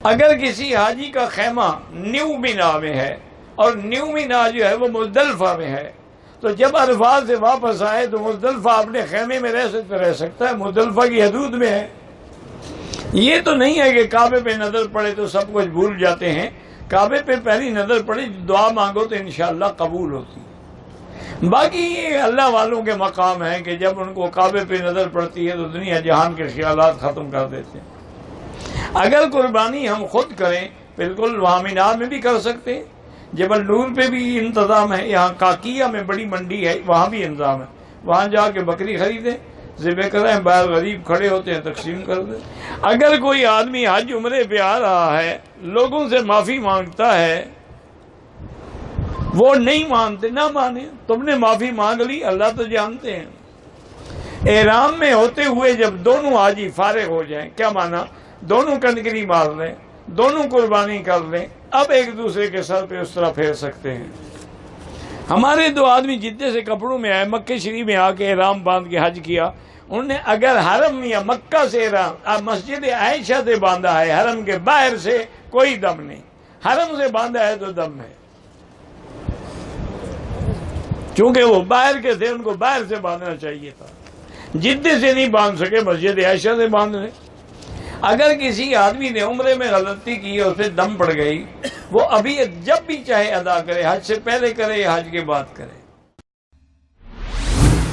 اگر کسی حاجی کا خیمہ نیو مینا میں ہے اور نیو مینا جو ہے وہ مزدلفہ میں ہے، تو جب عرفات سے واپس آئے تو مزدلفہ اپنے خیمے میں رہ سکتا ہے، مزدلفہ کی حدود میں ہے۔ یہ تو نہیں ہے کہ کعبے پہ نظر پڑے تو سب کچھ بھول جاتے ہیں، کعبے پہ پہلی نظر پڑے دعا مانگو تو انشاءاللہ قبول ہوتی ہے۔ باقی یہ اللہ والوں کے مقام ہے کہ جب ان کو کعبے پہ نظر پڑتی ہے تو دنیا جہان کے خیالات ختم کر دیتے ہیں۔ اگر قربانی ہم خود کریں، بالکل وہاں مینا میں بھی کر سکتے ہیں، جبل نور پہ بھی انتظام ہے، یہاں کاکیہ میں بڑی منڈی ہے وہاں بھی انتظام ہے، وہاں جا کے بکری خریدیں، ذبح کریں، باہر غریب کھڑے ہوتے ہیں تقسیم کر دیں۔ اگر کوئی آدمی حج عمرے پہ آ رہا ہے، لوگوں سے معافی مانگتا ہے، وہ نہیں مانتے، نہ مانے، تم نے معافی مانگ لی، اللہ تو جانتے ہیں۔ احرام میں ہوتے ہوئے جب دونوں حاجی فارغ ہو جائیں، کیا مانا؟ دونوں کنکری مار لیں، دونوں قربانی کر لیں، اب ایک دوسرے کے سر پہ اس طرح پھیر سکتے ہیں۔ ہمارے دو آدمی جدے سے کپڑوں میں آئے، مکہ شریف میں آ کے احرام باندھ کے حج کیا، انہوں نے اگر حرم یا مکہ سے احرام مسجد عائشہ سے باندھا ہے، حرم کے باہر سے کوئی دم نہیں، حرم سے باندھا ہے تو دم ہے، چونکہ وہ باہر کے تھے، ان کو باہر سے باندھنا چاہیے تھا، جدے سے نہیں باندھ سکے، مسجد عائشہ سے باندھ لیں۔ اگر کسی آدمی نے عمرے میں غلطی کی اور پھر دم پڑ گئی، وہ ابھی جب بھی چاہے ادا کرے، حج سے پہلے کرے یا حج کے بعد کرے۔